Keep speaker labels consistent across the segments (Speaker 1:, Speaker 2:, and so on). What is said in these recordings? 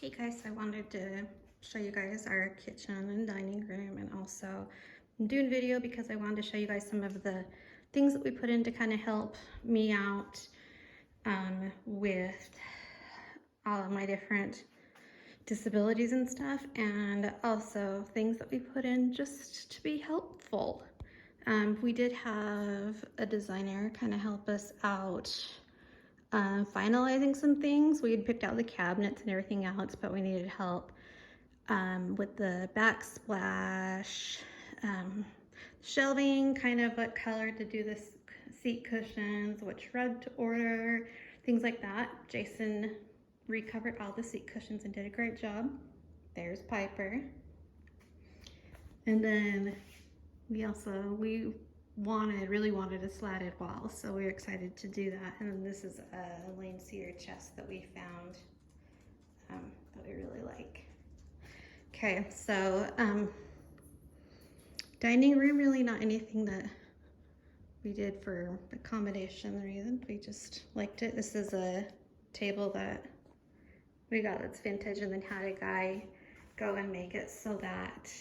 Speaker 1: Hey guys, I wanted to show you guys our kitchen and dining room, and also I'm doing video because I wanted to show you guys some of the things that we put in to kind of help me out with all of my different disabilities and stuff, and also things that we put in just to be helpful. We did have a designer kind of help us out finalizing some things. We had picked out the cabinets and everything else, but we needed help with the backsplash, shelving, kind of what color to do the seat cushions, which rug to order, things like that. Jason recovered all the seat cushions and did a great job. There's Piper. And then we really wanted a slatted wall, so we were excited to do that. And then this is a Lane Cedar chest that we found that we really like. Okay, so dining room, really not anything that we did for accommodation reasons. We just liked it. This is a table that we got that's vintage, and then had a guy go and make it so that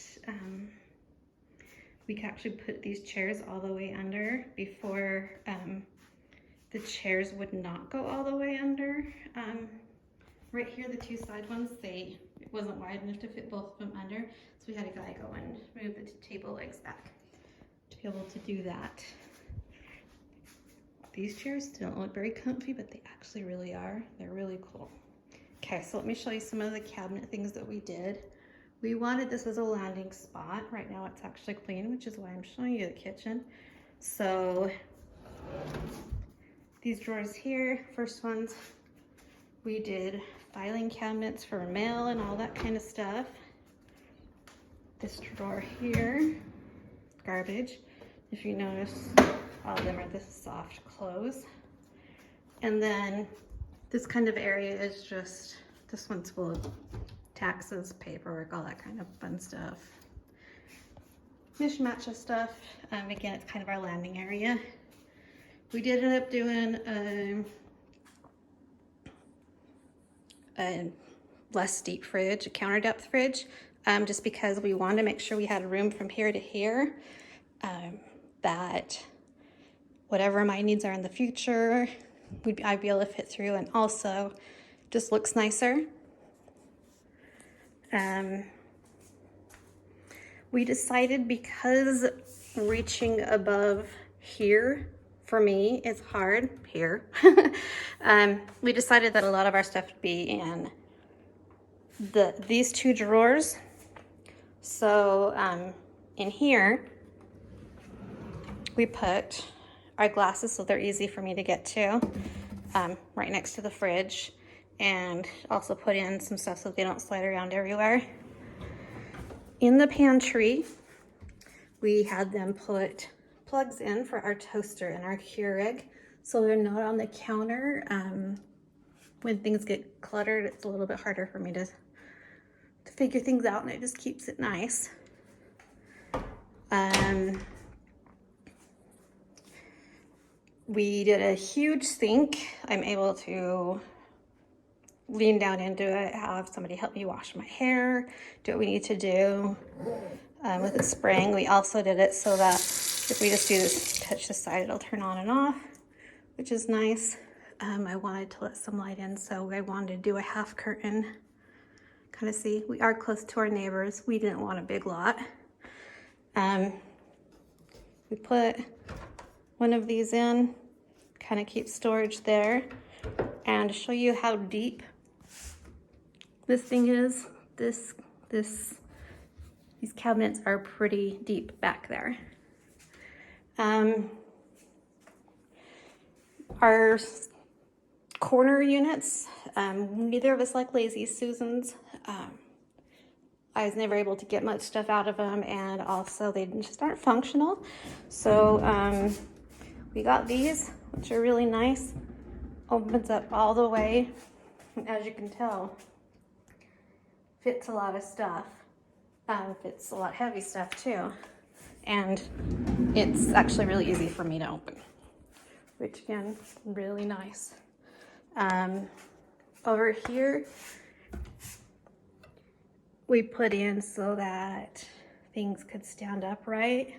Speaker 1: we can actually put these chairs all the way under. Before, the chairs would not go all the way under. Right here, the two side ones, it wasn't wide enough to fit both of them under, so we had a guy go and move the table legs back to be able to do that. These chairs don't look very comfy, but they actually really are. They're really cool. Okay, so let me show you some of the cabinet things that we did. We wanted this as a landing spot. Right now it's actually clean, which is why I'm showing you the kitchen. So these drawers here, first ones, we did filing cabinets for mail and all that kind of stuff. This drawer here, garbage. If you notice, all of them are this soft close. And then this kind of area is just, this one's full of taxes, paperwork, all that kind of fun stuff. Mishmatch of stuff. Again, it's kind of our landing area. We did end up doing a less deep fridge, a counter depth fridge, just because we wanted to make sure we had room from here to here, that whatever my needs are in the future, I'd be able to fit through, and also just looks nicer. We decided, because reaching above here for me is hard here, we decided that a lot of our stuff would be in these two drawers. So in here we put our glasses so they're easy for me to get to, right next to the fridge, and also put in some stuff so they don't slide around everywhere. In the pantry, we had them put plugs in for our toaster and our Keurig, so they're not on the counter. When things get cluttered, it's a little bit harder for me to figure things out, and it just keeps it nice. We did a huge sink. I'm able to lean down into it, have somebody help me wash my hair, do what we need to do. With the spring, we also did it so that if we just do this, touch the side, it'll turn on and off, which is nice. I wanted to let some light in, so I wanted to do a half curtain. Kind of see, we are close to our neighbors. We didn't want a big lot. We put one of these in, kind of keep storage there. And to show you how deep this thing is, these cabinets are pretty deep back there. Our corner units, neither of us like Lazy Susans. I was never able to get much stuff out of them, and also they just aren't functional. So we got these, which are really nice. Opens up all the way, and as you can tell, fits a lot of stuff. Fits a lot of heavy stuff too, and it's actually really easy for me to open, which again, really nice. Over here, we put in so that things could stand upright.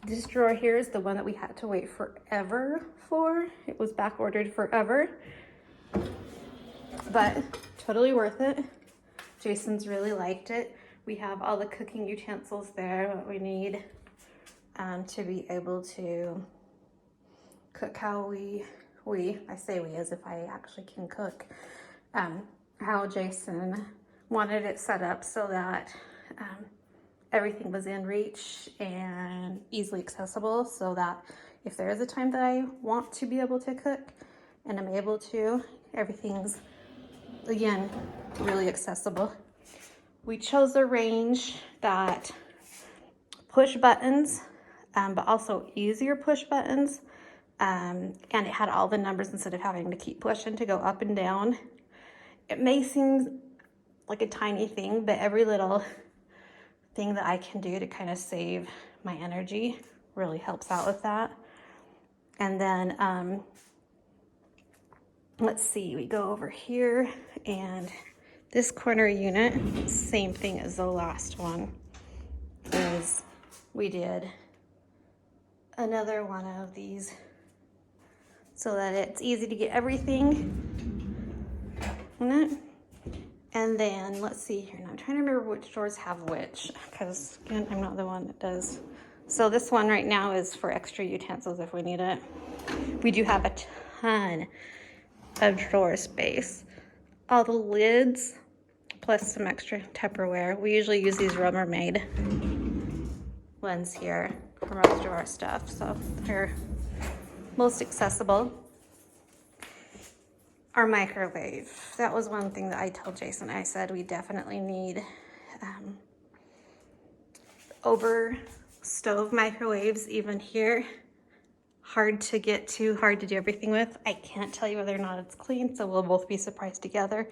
Speaker 1: This drawer here is the one that we had to wait forever for. It was back ordered forever, but totally worth it. Jason's really liked it. We have all the cooking utensils there, what we need to be able to cook how I say we as if I actually can cook, how Jason wanted it set up so that everything was in reach and easily accessible, so that if there is a time that I want to be able to cook and I'm able to, everything's, again, really accessible. We chose a range that push buttons, but also easier push buttons. And it had all the numbers instead of having to keep pushing to go up and down. It may seem like a tiny thing, but every little thing that I can do to kind of save my energy really helps out with that. And then, let's see, we go over here, and this corner unit, same thing as the last one, is we did another one of these so that it's easy to get everything in it. And then let's see here, and I'm trying to remember which drawers have which, because again, I'm not the one that does. So this one right now is for extra utensils if we need it. We do have a ton of drawer space. All the lids, plus some extra Tupperware. We usually use these Rubbermaid ones here for most of our stuff, so they're most accessible. Our microwave, that was one thing that I told Jason. I said we definitely need over stove microwaves even here. Hard to get to, hard to do everything with. I can't tell you whether or not it's clean, so we'll both be surprised together.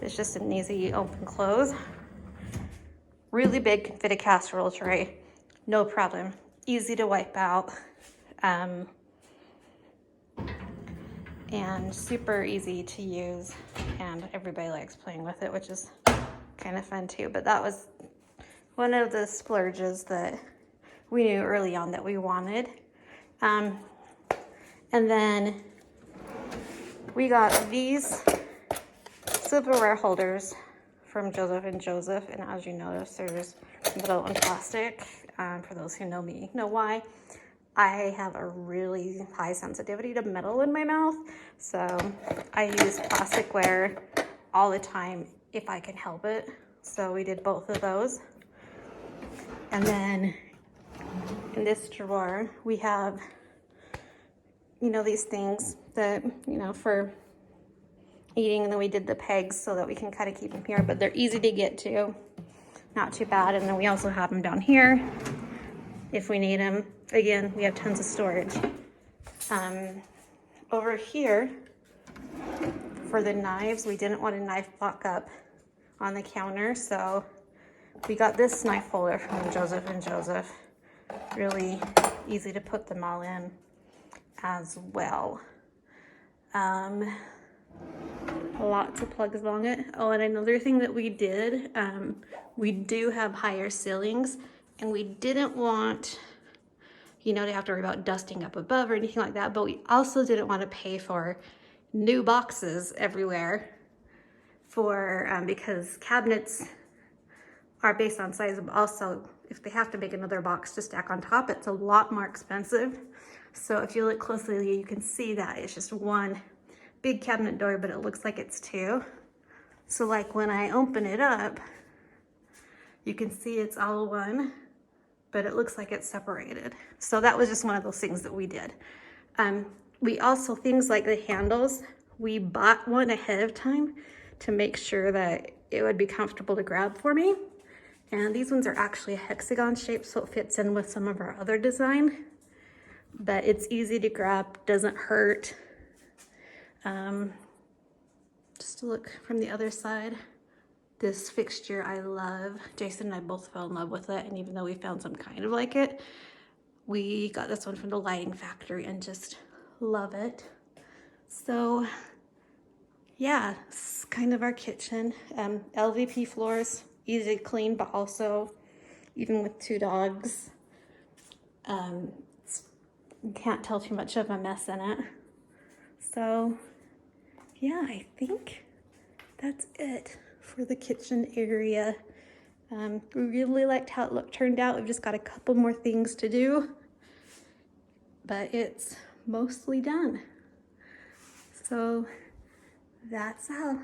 Speaker 1: It's just an easy open close. Really big can fit a casserole tray, no problem. Easy to wipe out. And super easy to use, and everybody likes playing with it, which is kind of fun too. But that was one of the splurges that we knew early on that we wanted. And then we got these silverware holders from Joseph & Joseph, and as you notice, there's metal and plastic. For those who know me, know why. I have a really high sensitivity to metal in my mouth, so I use plasticware all the time if I can help it. So we did both of those. And then in this drawer, we have, you know, these things that, you know, for eating, and then we did the pegs so that we can kind of keep them here, but they're easy to get to, not too bad. And then we also have them down here if we need them. Again, we have tons of storage. Over here, for the knives, we didn't want a knife block up on the counter, so we got this knife holder from Joseph & Joseph. Really easy to put them all in as well. Lots of plugs along it. Oh, and another thing that we did, we do have higher ceilings, and we didn't want, you know, to have to worry about dusting up above or anything like that, but we also didn't want to pay for new boxes everywhere for, because cabinets are based on size, but also if they have to make another box to stack on top, it's a lot more expensive. So if you look closely, you can see that it's just one big cabinet door, but it looks like it's two. So like when I open it up, you can see it's all one, but it looks like it's separated. So that was just one of those things that we did. We also, things like the handles, we bought one ahead of time to make sure that it would be comfortable to grab for me. And these ones are actually a hexagon shape, so it fits in with some of our other design, but it's easy to grab, doesn't hurt. Just to look from the other side, this fixture I love. Jason and I both fell in love with it, and even though we found some kind of like it, we got this one from the Lighting Factory and just love it. So yeah, it's kind of our kitchen. LVP floors, easy to clean, but also even with 2 dogs, you can't tell too much of a mess in it. So yeah, I think that's it for the kitchen area. We really liked how it turned out. We've just got a couple more things to do, but it's mostly done. So that's how